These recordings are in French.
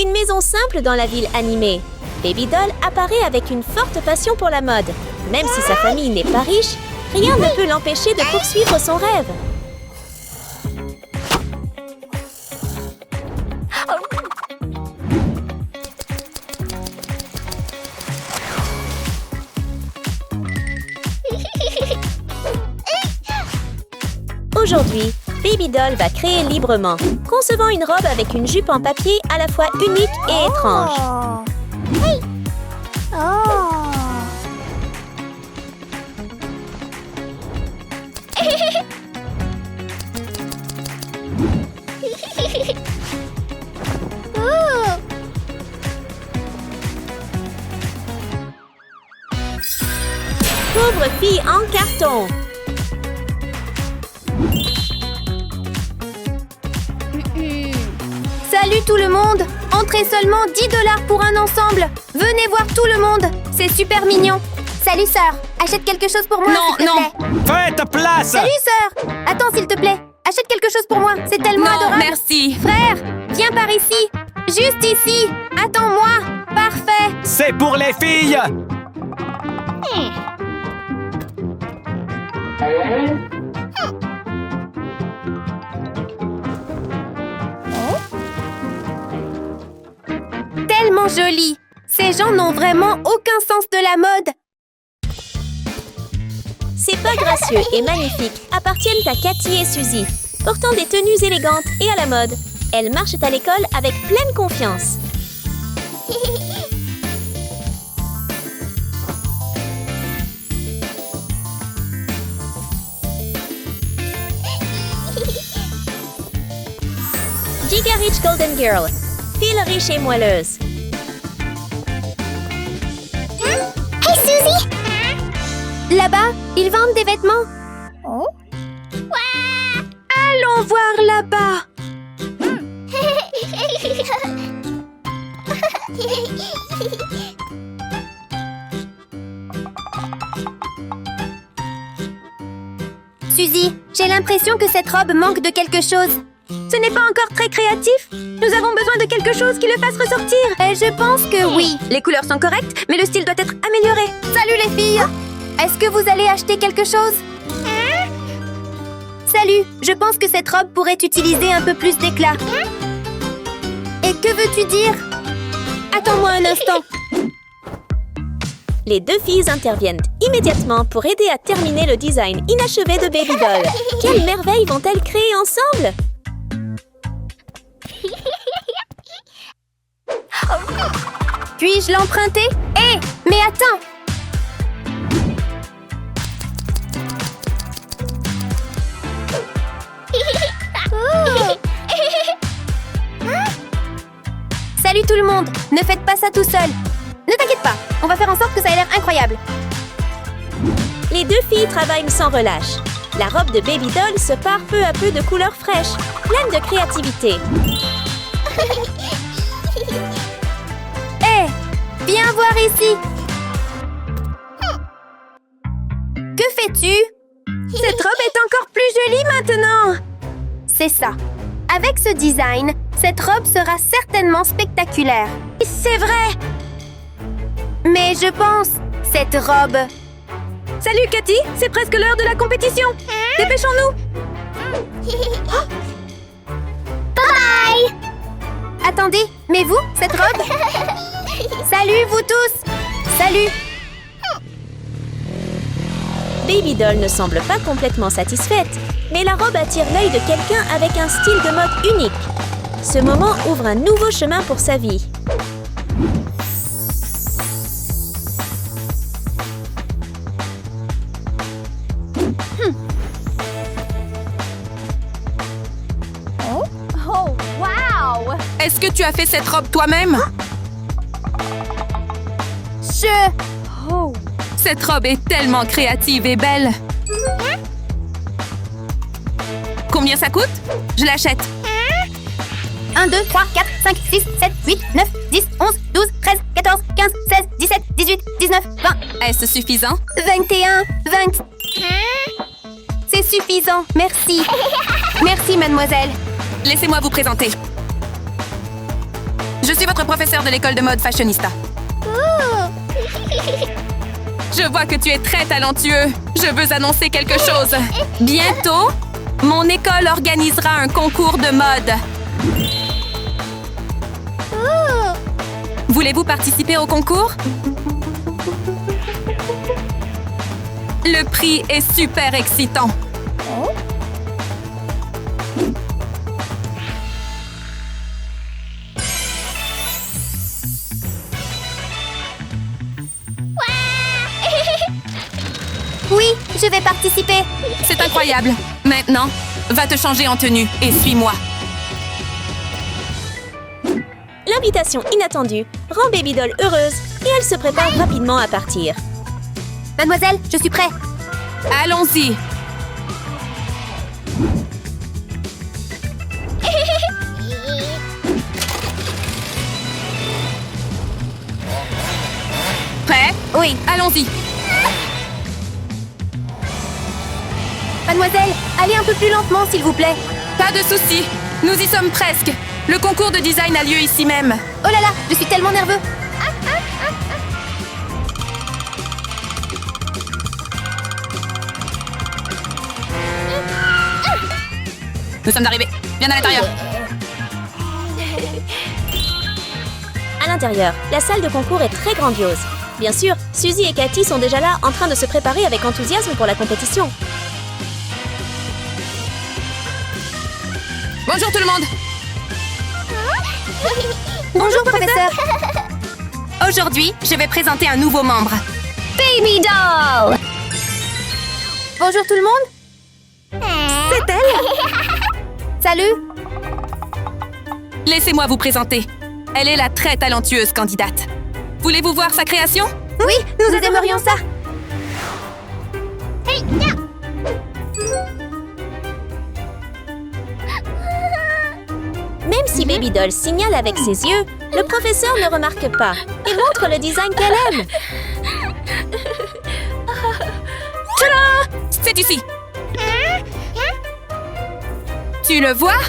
Une maison simple dans la ville animée. Baby Doll apparaît avec une forte passion pour la mode. Même si sa famille n'est pas riche, rien ne peut l'empêcher de poursuivre son rêve. Aujourd'hui, Baby Doll va créer librement, concevant une robe avec une jupe en papier à la fois unique et étrange. Pauvre fille en carton! Salut tout le monde! Entrez seulement 10 $ pour un ensemble! Venez voir tout le monde! C'est super mignon! Salut sœur! Achète quelque chose pour moi, s'il te plaît! Fais ta place! Salut sœur! Attends s'il te plaît! Achète quelque chose pour moi! C'est tellement adorable! Merci! Frère! Viens par ici! Juste ici! Attends-moi! Parfait! C'est pour les filles! Tellement joli! Ces gens n'ont vraiment aucun sens de la mode! Ces pas gracieux et magnifiques appartiennent à Cathy et Suzy, portant des tenues élégantes et à la mode. Elles marchent à l'école avec pleine confiance. Giga Rich Golden Girl, fille riche et moelleuse. Hey Suzy! Là-bas, ils vendent des vêtements. Allons voir là-bas. Suzy, j'ai l'impression que cette robe manque de quelque chose. Ce n'est pas encore très créatif. Nous avons besoin de quelque chose qui le fasse ressortir. Je pense que oui. Les couleurs sont correctes, mais le style doit être amélioré. Salut les filles! Est-ce que vous allez acheter quelque chose? Salut, je pense que cette robe pourrait utiliser un peu plus d'éclat. Et que veux-tu dire? Attends-moi un instant. Les deux filles interviennent immédiatement pour aider à terminer le design inachevé de Baby Doll. Quelle merveille vont-elles créer ensemble? Puis-je l'emprunter? Hé, mais attends! Salut tout le monde! Ne faites pas ça tout seul! Ne t'inquiète pas, on va faire en sorte que ça ait l'air incroyable. Les deux filles travaillent sans relâche. La robe de Baby Doll se pare peu à peu de couleurs fraîches, pleines de créativité. Hé! Viens voir ici! Que fais-tu? Cette robe est encore plus jolie maintenant! C'est ça. Avec ce design, cette robe sera certainement spectaculaire. C'est vrai! Mais je pense, cette robe... Salut Cathy, c'est presque l'heure de la compétition! Dépêchons-nous! Bye! Attendez, mais vous, cette robe? Salut vous tous! Salut! Baby Doll ne semble pas complètement satisfaite, mais la robe attire l'œil de quelqu'un avec un style de mode unique. Ce moment ouvre un nouveau chemin pour sa vie. Est-ce que tu as fait cette robe toi-même? Cette robe est tellement créative et belle. Combien ça coûte? Je l'achète. 1, 2, 3, 4, 5, 6, 7, 8, 9, 10, 11, 12, 13, 14, 15, 16, 17, 18, 19, 20. Est-ce suffisant? 21, 20. C'est suffisant, merci. Merci, mademoiselle. Laissez-moi vous présenter. Je suis votre professeur de l'école de mode fashionista. Je vois que tu es très talentueux. Je veux annoncer quelque chose. Bientôt, mon école organisera un concours de mode. Voulez-vous participer au concours? Le prix est super excitant. Oui, je vais participer. C'est incroyable. Maintenant, va te changer en tenue et suis-moi. L'invitation inattendue rend Babydoll heureuse et elle se prépare rapidement à partir. Mademoiselle, je suis prêt. Allons-y. Prêt? Oui. Allons-y. Mademoiselle, allez un peu plus lentement, s'il vous plaît. Pas de souci. Nous y sommes presque. Le concours de design a lieu ici même. Oh là là, je suis tellement nerveux. Nous sommes arrivés. Viens à l'intérieur. À l'intérieur, la salle de concours est très grandiose. Bien sûr, Suzy et Cathy sont déjà là en train de se préparer avec enthousiasme pour la compétition. Bonjour tout le monde. Bonjour, professeur. Aujourd'hui, je vais présenter un nouveau membre. Babydoll. Bonjour tout le monde. C'est elle. Salut. Laissez-moi vous présenter. Elle est la très talentueuse candidate. Voulez-vous voir sa création? Oui, nous aimerions ça. Même si Babydoll signale avec ses yeux, le professeur ne remarque pas et montre le design qu'elle aime. C'est ici. Tu le vois?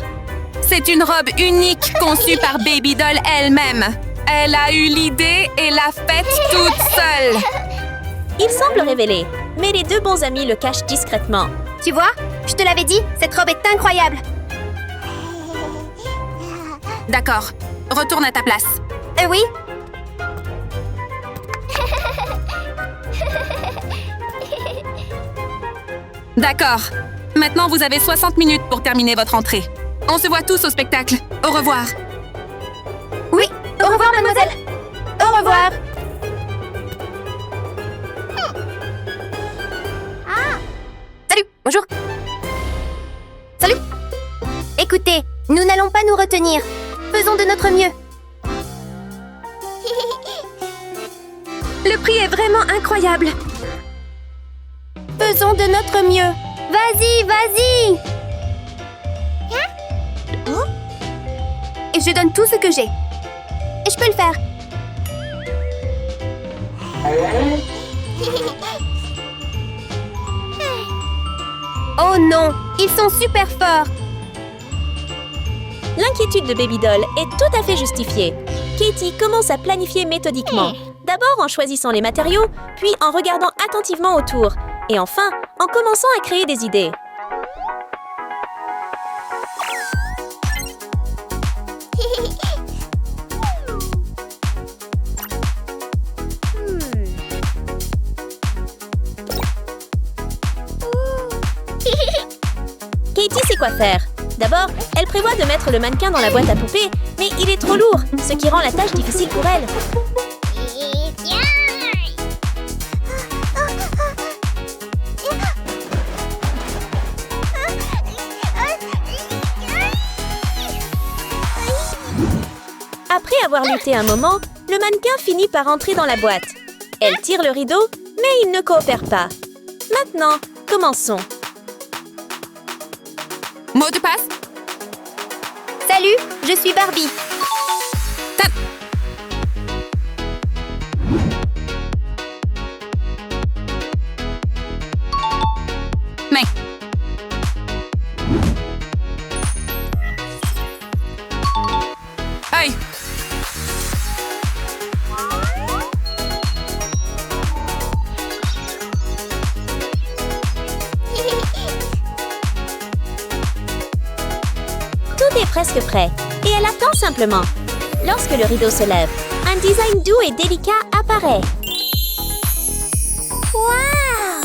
C'est une robe unique conçue par Babydoll elle-même. Elle a eu l'idée et l'a faite toute seule. Il semble révélé, mais les deux bons amis le cachent discrètement. Tu vois, je te l'avais dit, cette robe est incroyable. D'accord. Retourne à ta place. Oui. D'accord. Maintenant, vous avez 60 minutes pour terminer votre entrée. On se voit tous au spectacle. Au revoir. Oui, au revoir, mademoiselle. Au revoir. Salut, bonjour. Salut. Écoutez, nous n'allons pas nous retenir. Faisons de notre mieux. Le prix est vraiment incroyable. Faisons de notre mieux. Vas-y, vas-y. Et je donne tout ce que j'ai. Et je peux le faire. Oh non, ils sont super forts. L'inquiétude de Babydoll est tout à fait justifiée. Katie commence à planifier méthodiquement. D'abord en choisissant les matériaux, puis en regardant attentivement autour. Et enfin, en commençant à créer des idées. Katie sait quoi faire. D'abord, elle prévoit de mettre le mannequin dans la boîte à poupées, mais il est trop lourd, ce qui rend la tâche difficile pour elle. Après avoir lutté un moment, le mannequin finit par entrer dans la boîte. Elle tire le rideau, mais il ne coopère pas. Maintenant, commençons. Mot de passe? Salut, je suis Barbie. Main. Œil. presque prêt. Et elle attend simplement. Lorsque le rideau se lève, un design doux et délicat apparaît. Wow!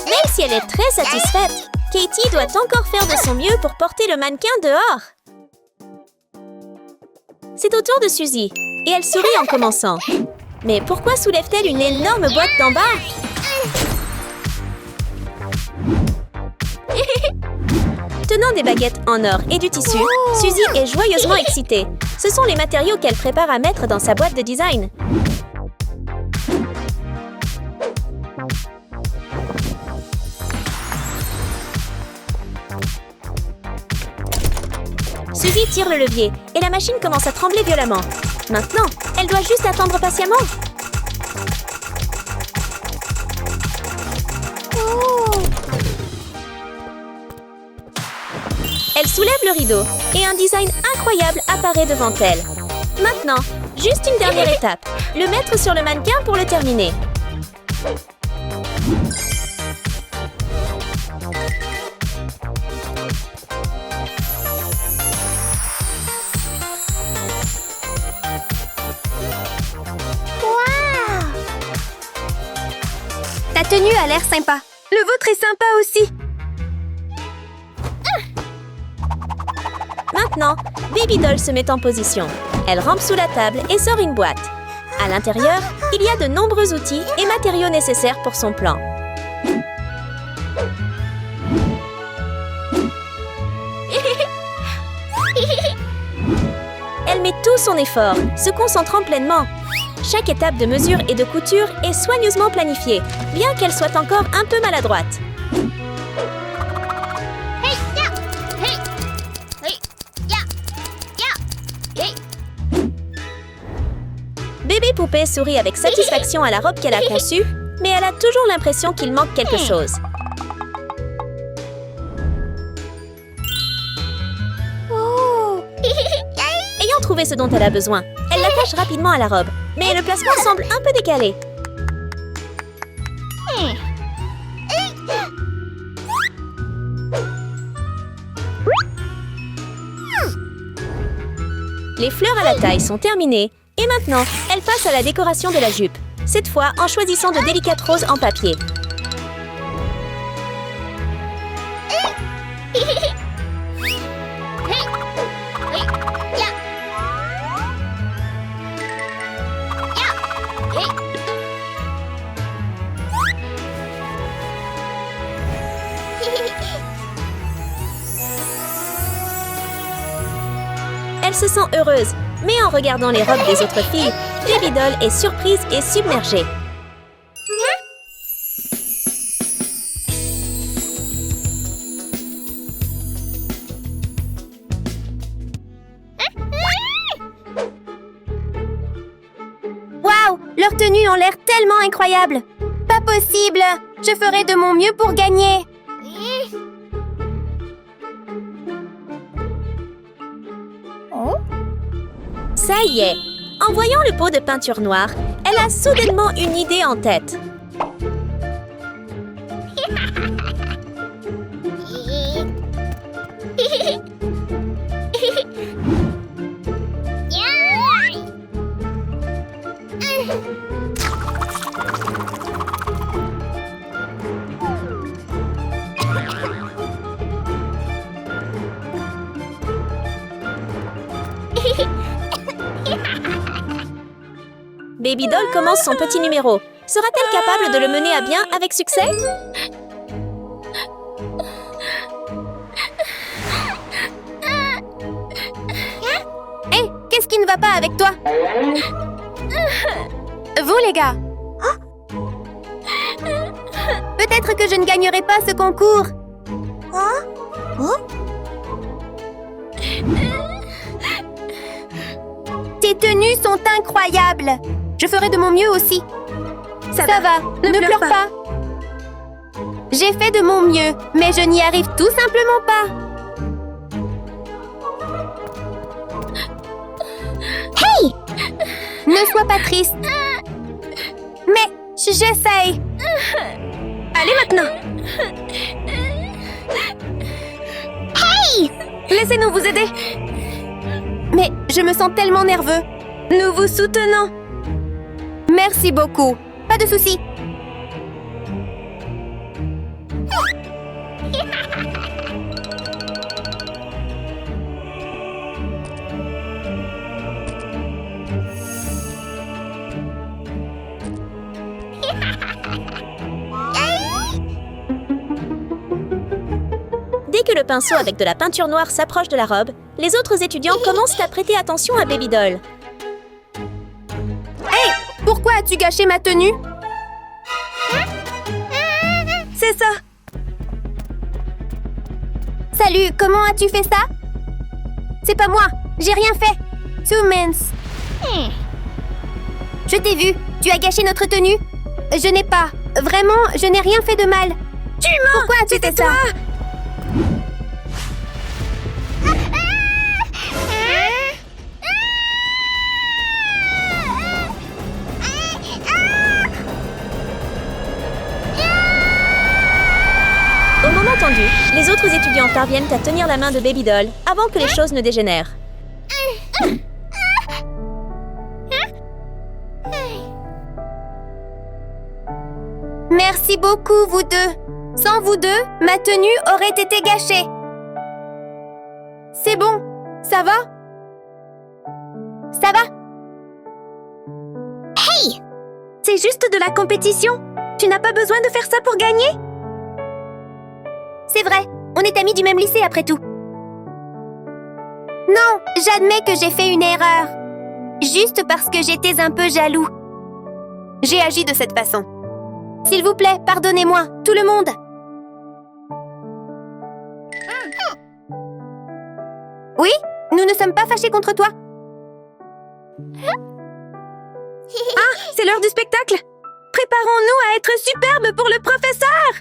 Même si elle est très satisfaite, Katie doit encore faire de son mieux pour porter le mannequin dehors. C'est au tour de Suzy, et elle sourit en commençant. Mais pourquoi soulève-t-elle une énorme boîte d'en bas? Tenant des baguettes en or et du tissu, Suzy est joyeusement excitée. Ce sont les matériaux qu'elle prépare à mettre dans sa boîte de design. Suzy tire le levier et la machine commence à trembler violemment. Maintenant, elle doit juste attendre patiemment. Elle soulève le rideau et un design incroyable apparaît devant elle. Maintenant, juste une dernière étape, le mettre sur le mannequin pour le terminer. Ta tenue a l'air sympa. Le vôtre est sympa aussi. Maintenant, Baby Doll se met en position. Elle rampe sous la table et sort une boîte. À l'intérieur, il y a de nombreux outils et matériaux nécessaires pour son plan. Elle met tout son effort, se concentrant pleinement. Chaque étape de mesure et de couture est soigneusement planifiée, bien qu'elle soit encore un peu maladroite. Bébé Poupée sourit avec satisfaction à la robe qu'elle a conçue, mais elle a toujours l'impression qu'il manque quelque chose. Ayant trouvé ce dont elle a besoin, elle l'attache rapidement à la robe, mais le placement semble un peu décalé. Les fleurs à la taille sont terminées et maintenant, elle passe à la décoration de la jupe, cette fois en choisissant de délicates roses en papier. Elle se sent heureuse, mais en regardant les robes des autres filles, Baby Doll est surprise et submergée. Waouh! Leurs tenues ont l'air tellement incroyables! Pas possible! Je ferai de mon mieux pour gagner! Ça y est! En voyant le pot de peinture noire, elle a soudainement une idée en tête. Baby Doll commence son petit numéro. Sera-t-elle capable de le mener à bien avec succès? Hé, qu'est-ce qui ne va pas avec toi? Vous, les gars? Peut-être que je ne gagnerai pas ce concours. Tes tenues sont incroyables. Je ferai de mon mieux aussi. Ça va, ne pleure pas. J'ai fait de mon mieux, mais je n'y arrive tout simplement pas. Hey! Ne sois pas triste. Mais J'essaye. Allez maintenant. Hey! Laissez-nous vous aider. Mais je me sens tellement nerveux. Nous vous soutenons. Merci beaucoup. Pas de souci. Dès que le pinceau avec de la peinture noire s'approche de la robe, les autres étudiants commencent à prêter attention à Baby Doll. Hey! Pourquoi as-tu gâché ma tenue? C'est ça. Salut, comment as-tu fait ça? C'est pas moi, j'ai rien fait. Too mince. Je t'ai vu, tu as gâché notre tenue. Je n'ai pas. Vraiment, je n'ai rien fait de mal. Tu mens! Pourquoi as-tu fait ça? Au moment tendu, les autres étudiants parviennent à tenir la main de Baby Doll avant que les choses ne dégénèrent. Merci beaucoup, vous deux. Sans vous deux, ma tenue aurait été gâchée. C'est bon, ça va? Ça va? Hey! C'est juste de la compétition. Tu n'as pas besoin de faire ça pour gagner? C'est vrai, on est amis du même lycée après tout. Non, j'admets que j'ai fait une erreur. Juste parce que j'étais un peu jaloux. J'ai agi de cette façon. S'il vous plaît, pardonnez-moi, tout le monde. Oui, nous ne sommes pas fâchés contre toi. Ah, c'est l'heure du spectacle. Préparons-nous à être superbes pour le professeur.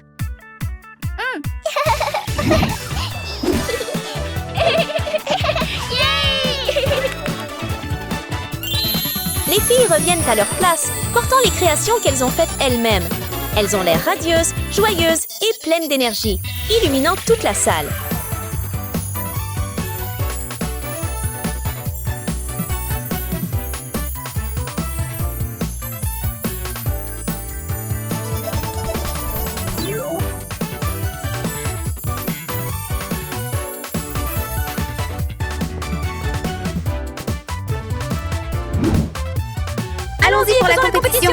Les filles reviennent à leur place, portant les créations qu'elles ont faites elles-mêmes. Elles ont l'air radieuses, joyeuses et pleines d'énergie, illuminant toute la salle. Allons-y pour la compétition.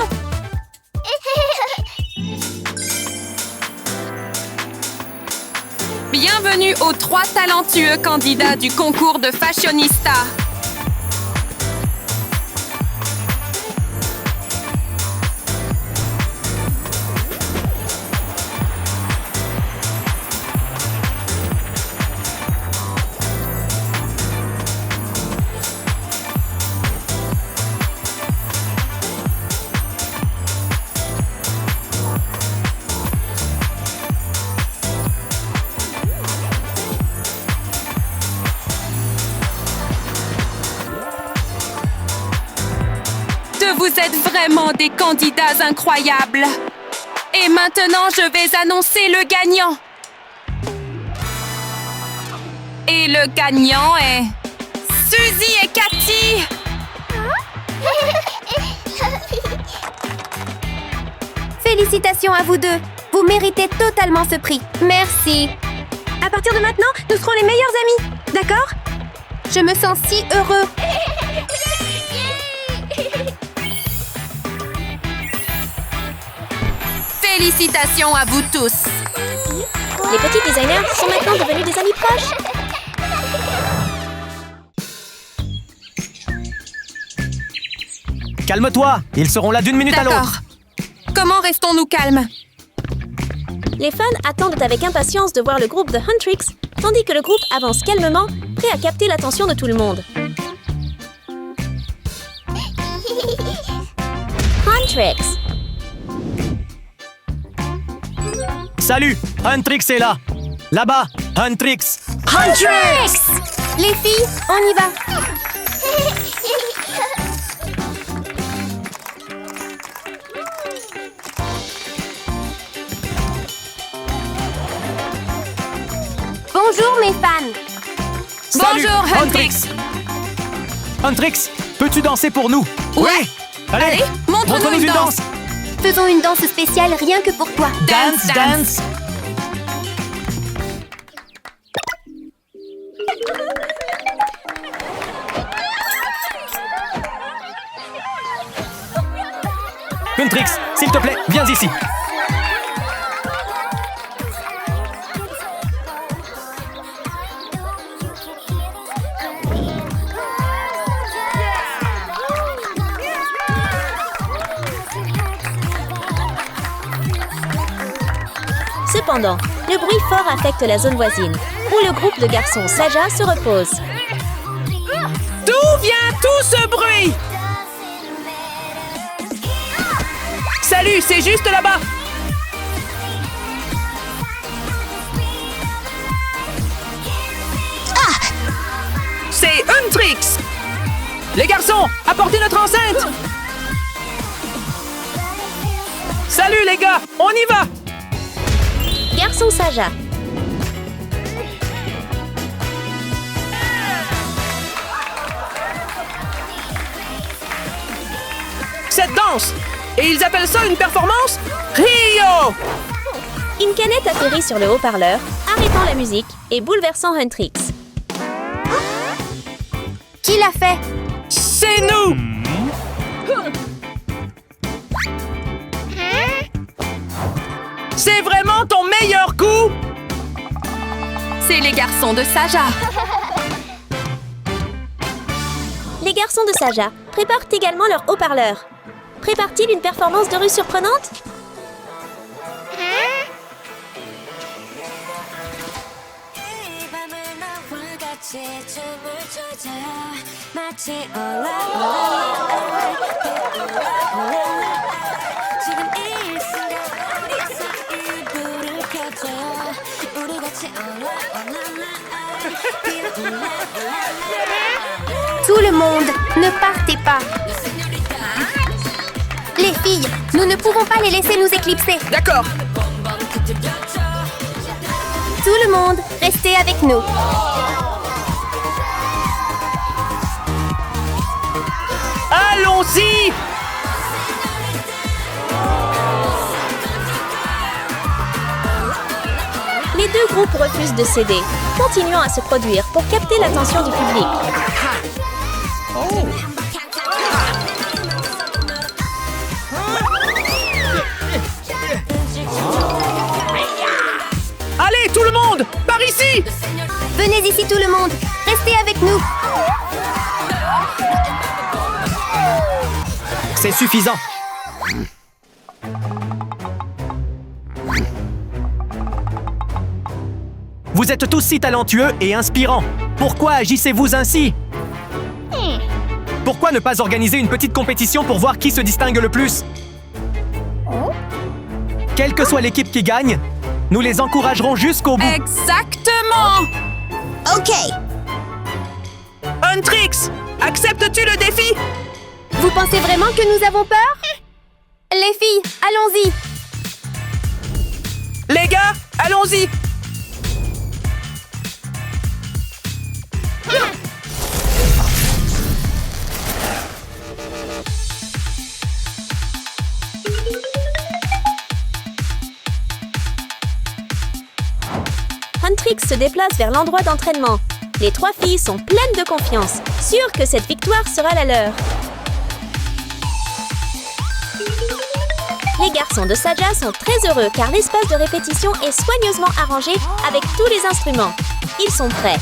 Bienvenue aux 3 talentueux candidats du concours de Fashionista. Vous êtes vraiment des candidats incroyables. Et maintenant, je vais annoncer le gagnant. Et le gagnant est Suzy et Cathy. Félicitations à vous deux. Vous méritez totalement ce prix. Merci. À partir de maintenant, nous serons les meilleurs amis. D'accord? Je me sens si heureux. Félicitations à vous tous. Les petits designers sont maintenant devenus des amis proches. Calme-toi, ils seront là d'une minute à D'accord. l'autre. Comment restons-nous calmes? Les fans attendent avec impatience de voir le groupe The Huntrix, tandis que le groupe avance calmement, prêt à capter l'attention de tout le monde. Huntrix. Salut, Huntrix est là. Là-bas, Huntrix. Huntrix! Les filles, on y va. Bonjour mes fans. Salut, Bonjour, Huntrix. Huntrix, peux-tu danser pour nous? Ouais. Allez, Allez, montre-nous une danse. Faisons une danse spéciale rien que pour toi. Dance, dance. Huntrix, s'il te plaît, viens ici. Cependant, le bruit fort affecte la zone voisine, où le groupe de garçons Saja se repose. D'où vient tout ce bruit? Salut, c'est juste là-bas. C'est Huntrix. Les garçons, apportez notre enceinte. Salut les gars, on y va. Garçon Saja. Cette danse. Et ils appellent ça une performance? Rio! Une canette atterrit sur le haut-parleur, arrêtant la musique et bouleversant Huntrix. Qui l'a fait? C'est nous! C'est vraiment ton meilleur coup? C'est les garçons de Saja. Les garçons de Saja préparent également leur haut-parleur. Prépare-t-il une performance de rue surprenante? Tout le monde, ne partez pas. Les filles, nous ne pouvons pas les laisser nous éclipser. D'accord. Tout le monde, restez avec nous. Allons-y! Les deux groupes refusent de céder, continuant à se produire pour capter l'attention du public. Allez, tout le monde! Par ici! Venez ici tout le monde, restez avec nous. C'est suffisant. Vous êtes tous si talentueux et inspirants. Pourquoi agissez-vous ainsi? Pourquoi ne pas organiser une petite compétition pour voir qui se distingue le plus? Quelle que soit l'équipe qui gagne, nous les encouragerons jusqu'au bout. Exactement. Ok. Huntrix, acceptes-tu le défi? Vous pensez vraiment que nous avons peur? Les filles, allons-y. Les gars, allons-y! Huntrix se déplace vers l'endroit d'entraînement. Les trois filles sont pleines de confiance, sûres que cette victoire sera la leur. Les garçons de Saja sont très heureux car l'espace de répétition est soigneusement arrangé avec tous les instruments. Ils sont prêts.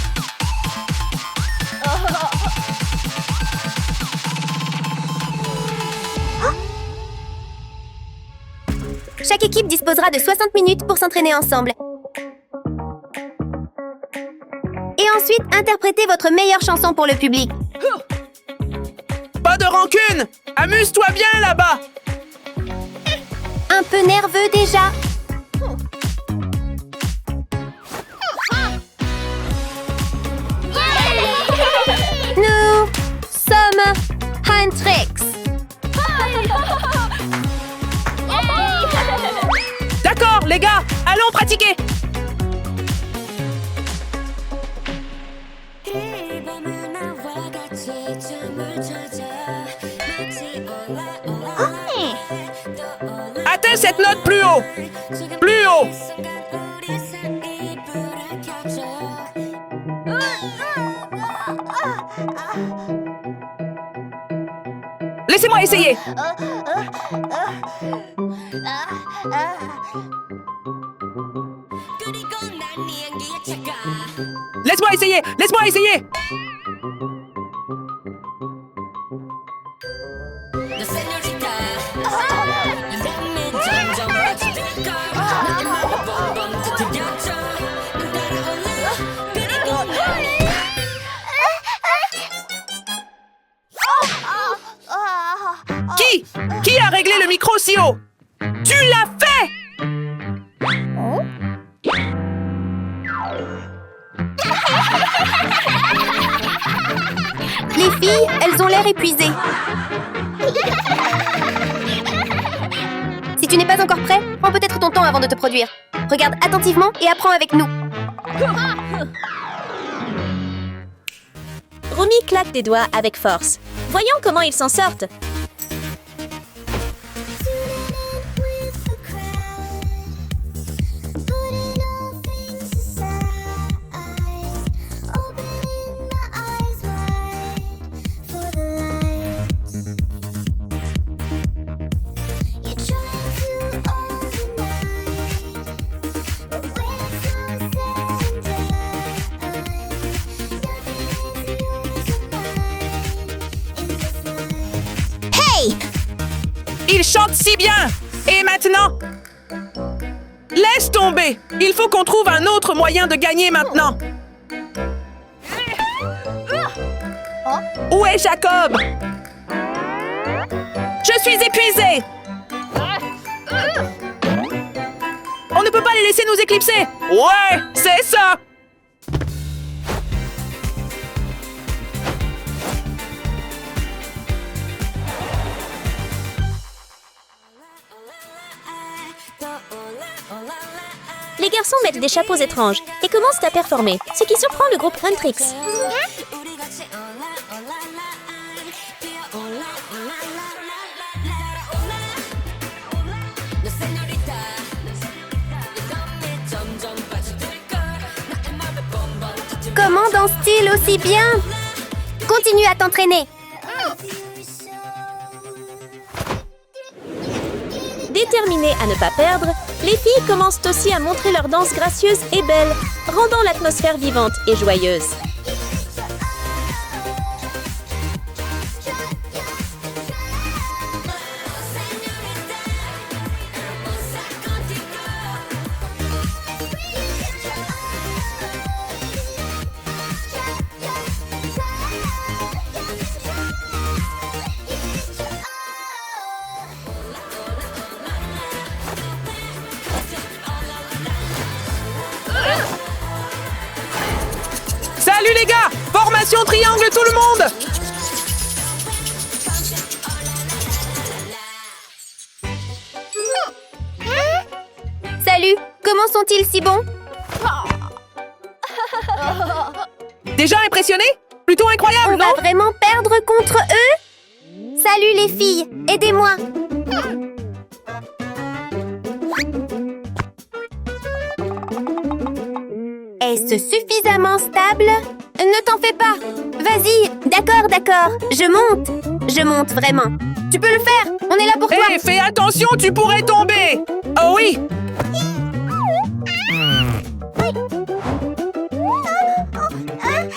Chaque équipe disposera de 60 minutes pour s'entraîner ensemble. Et ensuite, interprétez votre meilleure chanson pour le public. Pas de rancune! Amuse-toi bien là-bas! Un peu nerveux déjà. Nous sommes Huntrix. D'accord, les gars, allons pratiquer! bien cette note plus haut. Plus haut. Laissez-moi essayer. Laisse-moi essayer. Laisse-moi essayer. Qui a réglé le micro si haut? Tu l'as fait! Les filles, elles ont l'air épuisées. Si tu n'es pas encore prêt, prends peut-être ton temps avant de te produire. Regarde attentivement et apprends avec nous. Romy claque des doigts avec force. Voyons comment ils s'en sortent. Il chante si bien! Et maintenant? Laisse tomber! Il faut qu'on trouve un autre moyen de gagner maintenant! Où est Jacob? Je suis épuisée! On ne peut pas les laisser nous éclipser! Ouais, c'est ça! Les garçons mettent des chapeaux étranges et commencent à performer, ce qui surprend le groupe Huntrix. Comment danse-t-il aussi bien? Continue à t'entraîner. Déterminées à ne pas perdre, les filles commencent aussi à montrer leur danse gracieuse et belle, rendant l'atmosphère vivante et joyeuse. Salut les gars! Formation triangle tout le monde! Salut, comment sont-ils si bons? Déjà impressionné? Plutôt incroyable, On non? va vraiment perdre contre eux? Salut les filles, aidez-moi. Est-ce suffisamment stable? Ne t'en fais pas. Vas-y, d'accord. Je monte vraiment. Tu peux le faire, on est là pour toi. Hé, fais attention, tu pourrais tomber! Oh oui!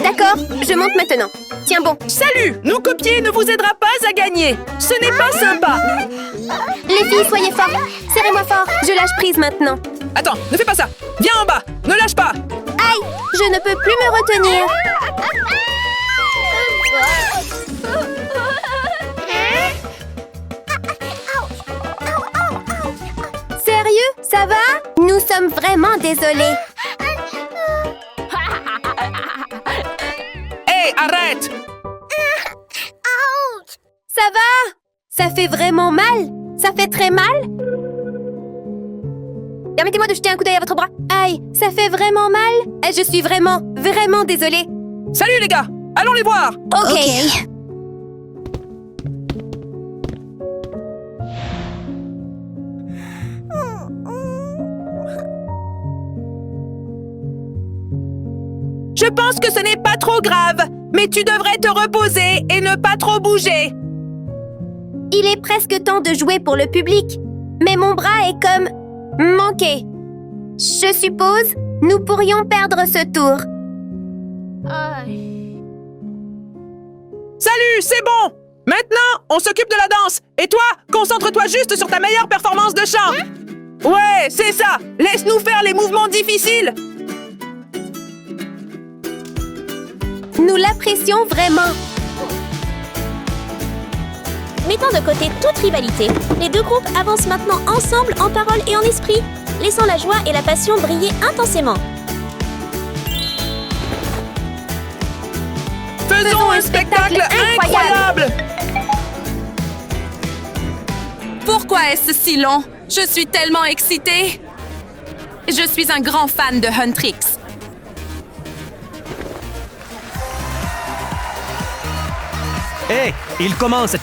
D'accord, je monte maintenant. Tiens bon. Salut! Nous copier ne vous aidera pas à gagner! Ce n'est pas sympa! Les filles, soyez fortes. Serrez-moi fort, je lâche prise maintenant. Attends, ne fais pas ça! Viens en bas! Ne lâche pas! Aïe, je ne peux plus me retenir. Sérieux, ça va? Nous sommes vraiment désolés. Hé, arrête! Ça va? Ça fait vraiment mal? Ça fait très mal? Permettez-moi de jeter un coup d'œil à votre bras. Aïe, ça fait vraiment mal? Je suis vraiment désolée. Salut les gars! Allons les voir! Ok. Je pense que ce n'est pas trop grave, mais tu devrais te reposer et ne pas trop bouger. Il est presque temps de jouer pour le public, mais mon bras est comme manqué. Je suppose, nous pourrions perdre ce tour. Salut, c'est bon! Maintenant, on s'occupe de la danse. Et toi, concentre-toi juste sur ta meilleure performance de chant. Ouais, c'est ça! Laisse-nous faire les mouvements difficiles! Nous l'apprécions vraiment. Mettant de côté toute rivalité, les deux groupes avancent maintenant ensemble en parole et en esprit, laissant la joie et la passion briller intensément. Faisons un spectacle incroyable! Pourquoi est-ce si long? Je suis tellement excitée! Je suis un grand fan de Huntrix. Hé, il commence.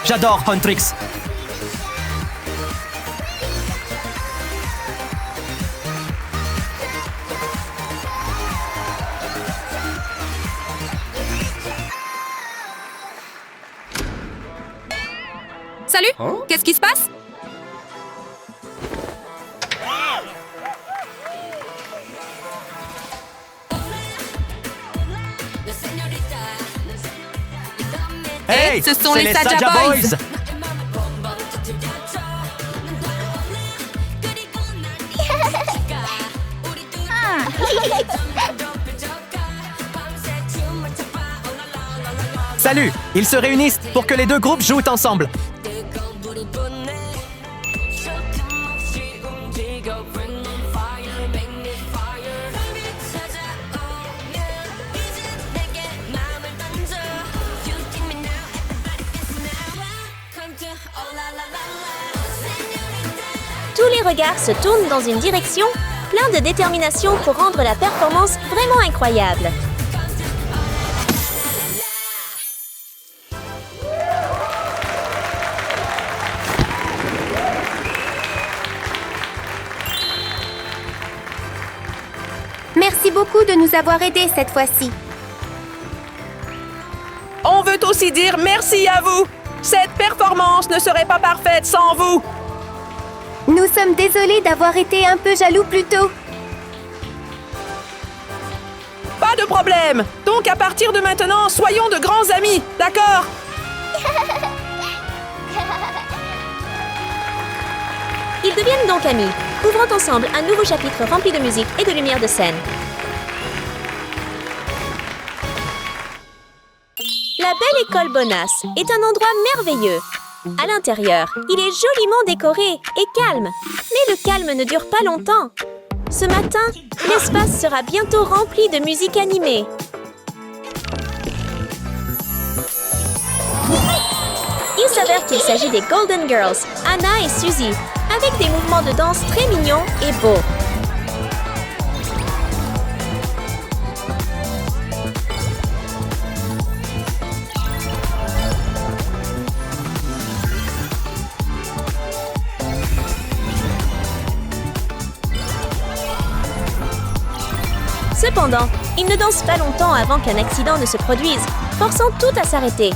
J'adore Huntrix. Salut! Qu'est-ce qui se passe? Hey, ce sont c'est les Saja Boys. Salut, ils se réunissent pour que les deux groupes jouent ensemble. Tous les regards se tournent dans une direction, plein de détermination pour rendre la performance vraiment incroyable. Merci beaucoup de nous avoir aidés cette fois-ci. On veut aussi dire merci à vous. Cette performance ne serait pas parfaite sans vous. Nous sommes désolés d'avoir été un peu jaloux plus tôt. Pas de problème. Donc à partir de maintenant, soyons de grands amis, d'accord? Ils deviennent donc amis, ouvrant ensemble un nouveau chapitre rempli de musique et de lumière de scène. La belle école Bonas est un endroit merveilleux. À l'intérieur, il est joliment décoré et calme. Mais le calme ne dure pas longtemps. Ce matin, l'espace sera bientôt rempli de musique animée. Il s'avère qu'il s'agit des Golden Girls, Anna et Suzy, avec des mouvements de danse très mignons et beaux. Cependant, ils ne dansent pas longtemps avant qu'un accident ne se produise, forçant tout à s'arrêter.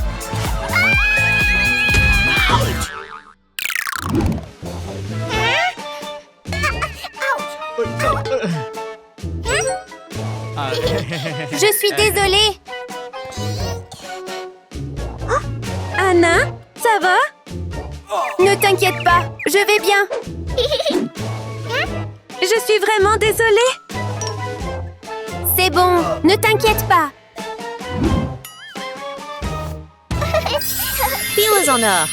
Je suis désolée. Oh, Anna, ça va? Ne t'inquiète pas, je vais bien. Je suis vraiment désolée. C'est bon, ne t'inquiète pas. Piles en or.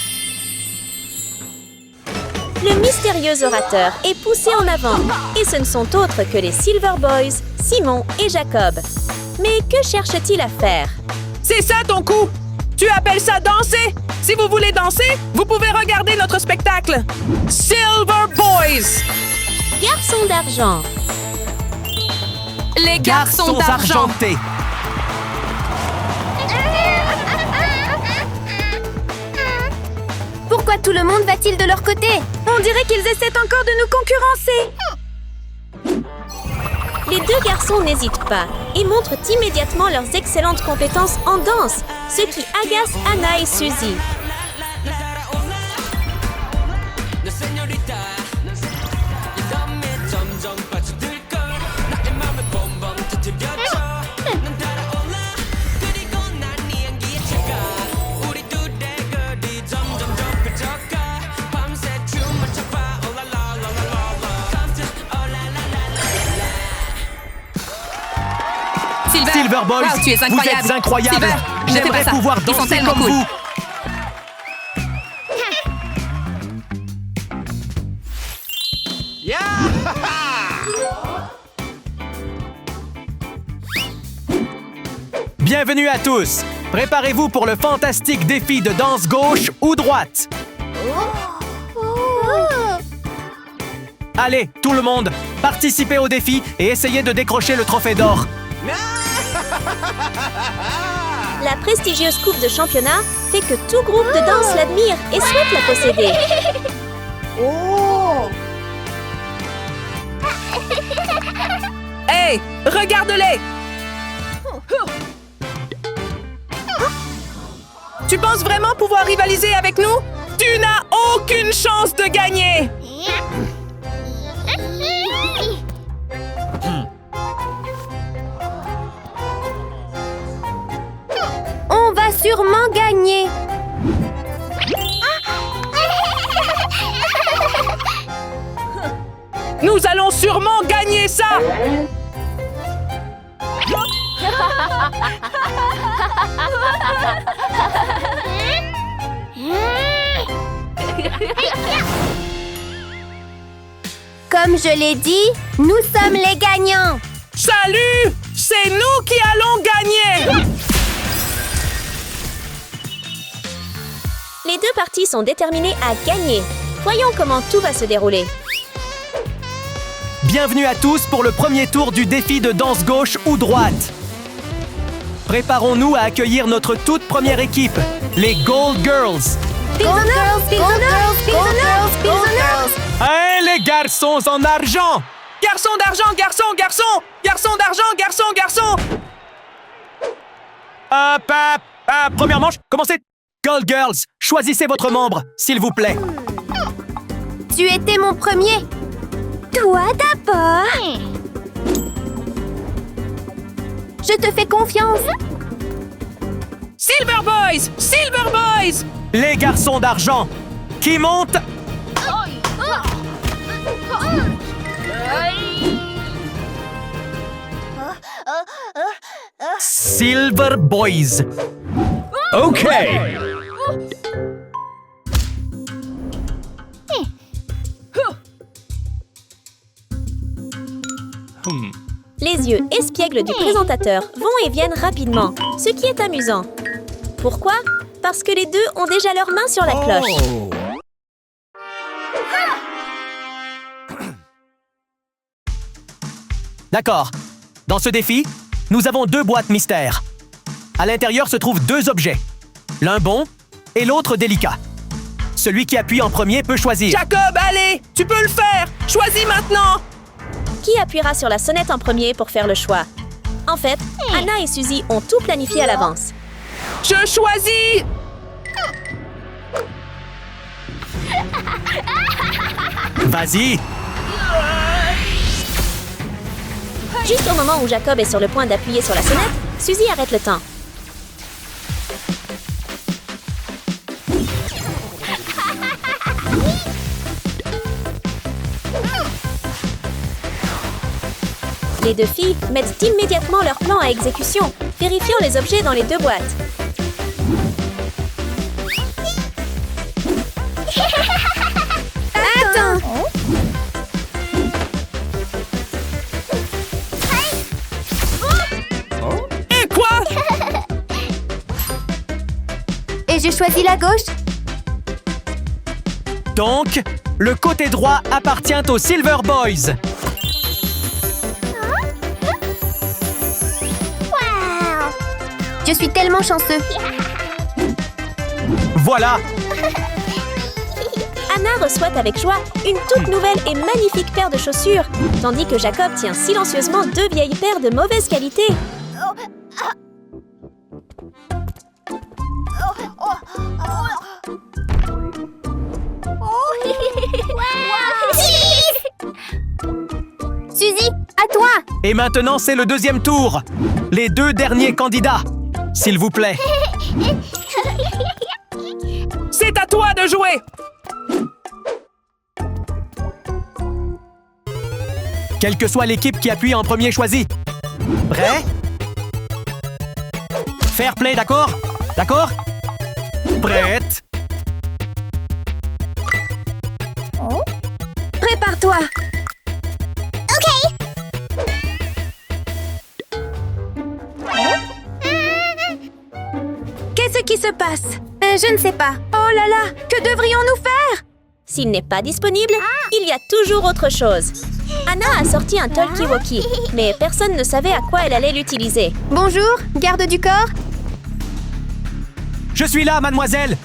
Le mystérieux orateur est poussé en avant, et ce ne sont autres que les Silver Boys, Simon et Jacob. Mais que cherche-t-il à faire? C'est ça ton coup? Tu appelles ça danser? Si vous voulez danser, vous pouvez regarder notre spectacle. Silver Boys! Garçons d'argent. Les garçons d'argent. argentés. tout le monde va-t-il de leur côté? On dirait qu'ils essaient encore de nous concurrencer. Les deux garçons n'hésitent pas et montrent immédiatement leurs excellentes compétences en danse, ce qui agace Anna et Suzy. Silver Boys, wow, tu es vous incroyable. êtes incroyables. Silver, je fais J'aimerais pas ça. pouvoir Ils sont danser tellement comme cool. vous. Bienvenue à tous. Préparez-vous pour le fantastique défi de danse gauche ou droite. Allez, tout le monde, participez au défi et essayez de décrocher le trophée d'or. La prestigieuse coupe de championnat fait que tout groupe de danse l'admire et souhaite la posséder. Hey, regarde-les! Tu penses vraiment pouvoir rivaliser avec nous? Tu n'as aucune chance de gagner! On va sûrement gagner. Nous allons sûrement gagner ça! Comme je l'ai dit, nous sommes les gagnants. Salut! C'est nous qui allons gagner! Les deux parties sont déterminées à gagner. Voyons comment tout va se dérouler. Bienvenue à tous pour le premier tour du défi de danse gauche ou droite. Préparons-nous à accueillir notre toute première équipe, les Gold Girls. Gold girls, gold girls, gold girls, gold girls. Hein, les garçons en argent! Garçon d'argent, garçon, garçon! Garçon d'argent, garçon, garçon! Première manche, commencez! Gold Girls, choisissez votre membre, s'il vous plaît. Tu étais mon premier. Toi d'abord. Je te fais confiance. Silver Boys! Silver Boys! Les garçons d'argent, qui montent? Silver Boys. OK. Les yeux espiègles du présentateur vont et viennent rapidement, ce qui est amusant. Pourquoi? Parce que les deux ont déjà leurs mains sur la cloche. D'accord. Dans ce défi, nous avons deux boîtes mystères. À l'intérieur se trouvent deux objets. L'un bon et l'autre délicat. Celui qui appuie en premier peut choisir. Jacob, allez! Tu peux le faire! Choisis maintenant! Qui appuiera sur la sonnette en premier pour faire le choix? En fait, Anna et Suzy ont tout planifié à l'avance. Je choisis! Vas-y. Juste au moment où Jacob est sur le point d'appuyer sur la sonnette, Suzy arrête le temps. Les deux filles mettent immédiatement leur plan à exécution, vérifiant les objets dans les deux boîtes. Attends. Et quoi? Et je choisis la gauche. Donc, le côté droit appartient aux Silver Boys. Je suis tellement chanceux. Voilà. Anna reçoit avec joie une toute nouvelle et magnifique paire de chaussures, tandis que Jacob tient silencieusement 2 vieilles paires de mauvaise qualité. Suzy, à toi! Et maintenant, c'est le deuxième tour. Les 2 derniers candidats. S'il vous plaît. C'est à toi de jouer! Quelle que soit l'équipe qui appuie en premier choisi. Prêt? Fair play, d'accord? D'accord? Prête? Prépare-toi! Qu'est-ce qui se passe? Je ne sais pas. Oh là là, que devrions-nous faire? S'il n'est pas disponible, il y a toujours autre chose. Anna a sorti un talkie-walkie, mais personne ne savait à quoi elle allait l'utiliser. Bonjour, garde du corps. Je suis là, mademoiselle.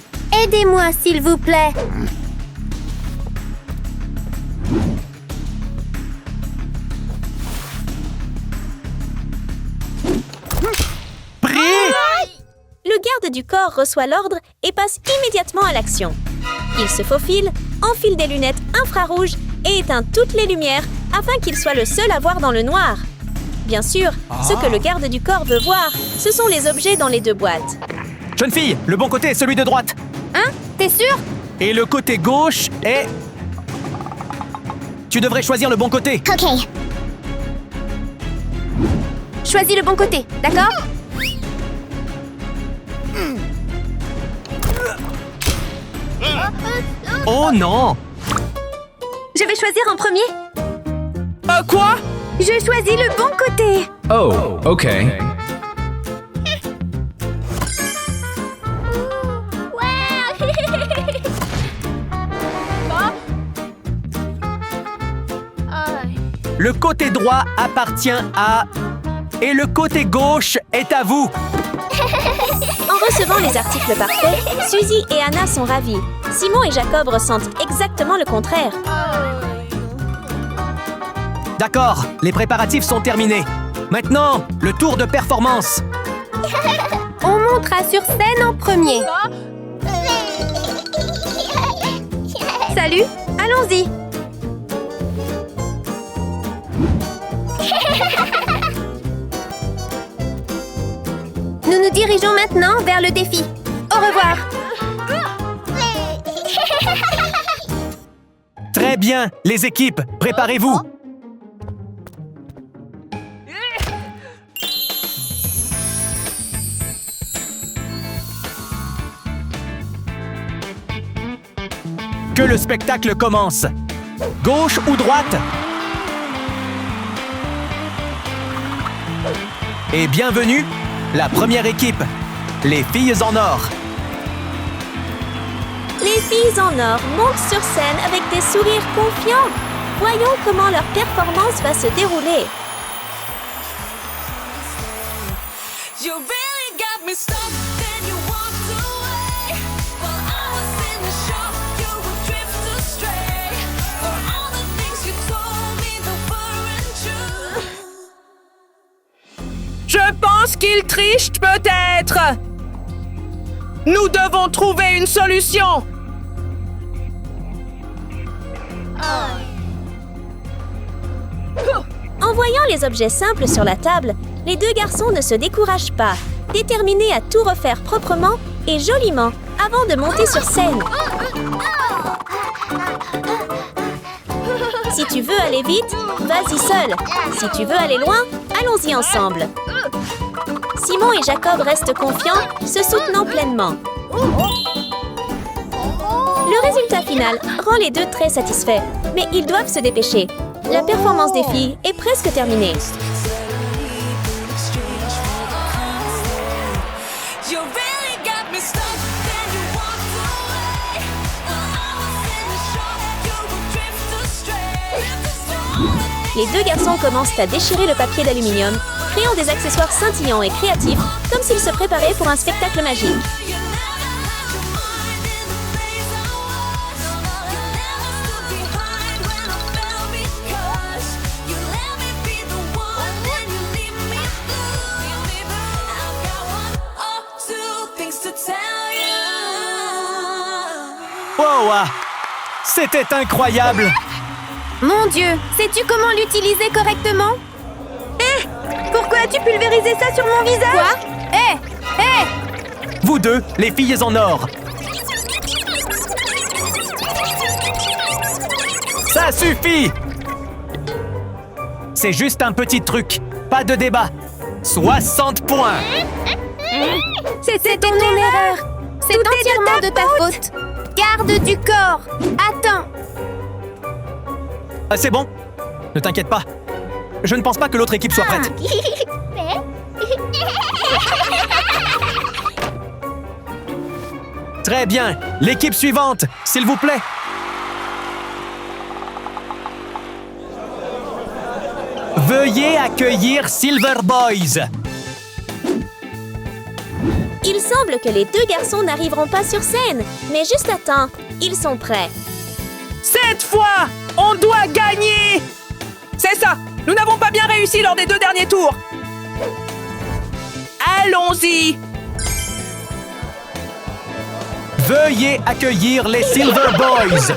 Aidez-moi, s'il vous plaît. Pris! Le garde du corps reçoit l'ordre et passe immédiatement à l'action. Il se faufile, enfile des lunettes infrarouges et éteint toutes les lumières afin qu'il soit le seul à voir dans le noir. Bien sûr, ce que le garde du corps veut voir, ce sont les objets dans les 2 boîtes. Jeune fille, le bon côté est celui de droite. Hein? T'es sûr? Et le côté gauche est... Tu devrais choisir le bon côté. Ok. Choisis le bon côté, d'accord? Oh non! Je vais choisir en premier. Quoi? Je choisis le bon côté. Oh, okay. Le côté droit appartient à... Et le côté gauche est à vous. En recevant les articles parfaits, Suzy et Anna sont ravis. Simon et Jacob ressentent exactement le contraire. D'accord, les préparatifs sont terminés. Maintenant, le tour de performance. On montera sur scène en premier. Salut, allons-y. Nous nous dirigeons maintenant vers le défi. Au revoir. Très bien, les équipes, préparez-vous. Que le spectacle commence. Gauche ou droite? Et bienvenue, la première équipe, les filles en or. Les filles en or montent sur scène avec des sourires confiants. Voyons comment leur performance va se dérouler. You really got me stuck, then you walked away. While I was in the shock, you would drift astray. For all the things you told me that weren't true. Je pense qu'il triche peut-être. Nous devons trouver une solution. En voyant les objets simples sur la table, les 2 garçons ne se découragent pas, déterminés à tout refaire proprement et joliment avant de monter sur scène. Si tu veux aller vite, vas-y seul. Si tu veux aller loin, allons-y ensemble. Simon et Jacob restent confiants, se soutenant pleinement. Le résultat final rend les 2 très satisfaits, mais ils doivent se dépêcher. La performance des filles est presque terminée. You really got me stuck, then you walked away. While I was in the shock, you would drift astray. Les 2 garçons commencent à déchirer le papier d'aluminium, créant des accessoires scintillants et créatifs, comme s'ils se préparaient pour un spectacle magique. You never had your mind in the place I was. Wow, ah, c'était incroyable! Mon Dieu, sais-tu comment l'utiliser correctement? Hé! Pourquoi as-tu pulvérisé ça sur mon visage? Quoi? Hé! Hé! Vous deux, les filles en or! Ça suffit! C'est juste un petit truc, pas de débat. 60 points! C'est ton erreur! C'est entièrement de ta faute! Garde du corps! Attends! Ah, c'est bon, ne t'inquiète pas. Je ne pense pas que l'autre équipe soit prête. Très bien, l'équipe suivante, s'il vous plaît. Veuillez accueillir Silver Boys. Il semble que les deux garçons n'arriveront pas sur scène. Mais juste à temps, ils sont prêts. Cette fois, on doit gagner! C'est ça! Nous n'avons pas bien réussi lors des 2 derniers tours! Allons-y! Veuillez accueillir les Silver Boys.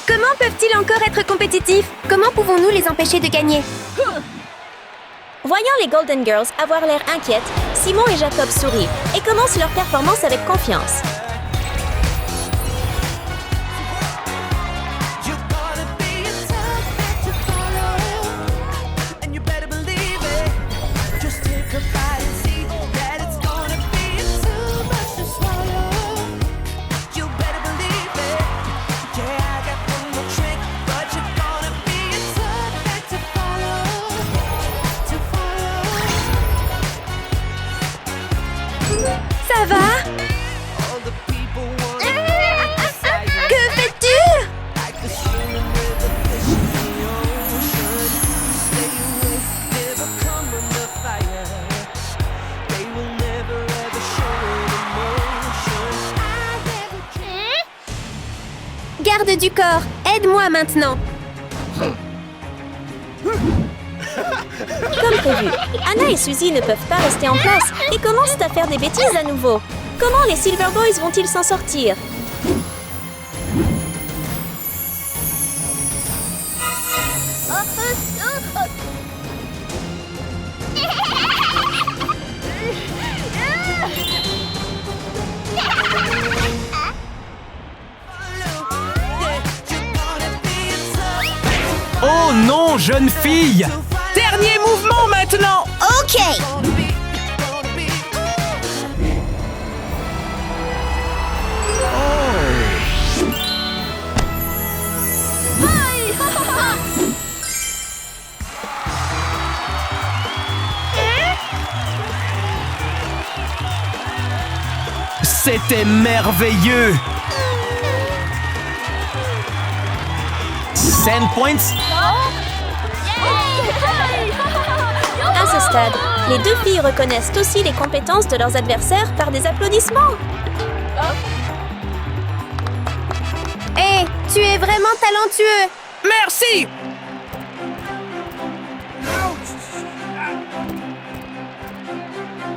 Comment peuvent-ils encore être compétitifs? Comment pouvons-nous les empêcher de gagner? Voyant les Golden Girls avoir l'air inquiètes, Simon et Jacob sourient et commencent leur performance avec confiance. You gotta be a tough act to follow, and you better believe it. Just take a bite and see that it's gonna be too much to swallow. You better believe it. Yeah, I got one more trick, but you're gonna be a tough act to follow. To follow. Ça va? All the people wanna be beside you. Que fais-tu? Like the swimming with the fish in the ocean. Stay away, never come under fire. They will never ever show an emotion. I never Garde du corps, aide-moi maintenant. Comme prévu, Anna et Suzy ne peuvent pas rester en place et commencent à faire des bêtises à nouveau. Comment les Silver Boys vont-ils s'en sortir? Oh non, jeune fille! Dernier mouvement maintenant! Ok. C'était merveilleux! 10 points? À ce stade, les deux filles reconnaissent aussi les compétences de leurs adversaires par des applaudissements. Hé, tu es vraiment talentueux. Merci!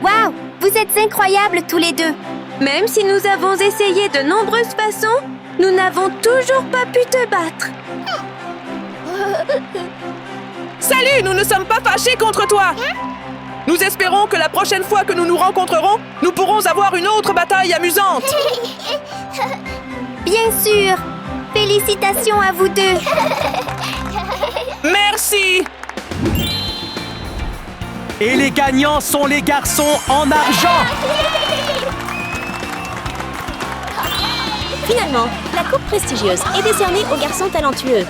Waouh, vous êtes incroyables tous les deux. Même si nous avons essayé de nombreuses façons, nous n'avons toujours pas pu te battre. Salut, nous ne sommes pas fâchés contre toi! Nous espérons que la prochaine fois que nous nous rencontrerons, nous pourrons avoir une autre bataille amusante! Bien sûr. Félicitations à vous deux. Merci! Et les gagnants sont les garçons en argent! Finalement, la coupe prestigieuse est décernée aux garçons talentueux.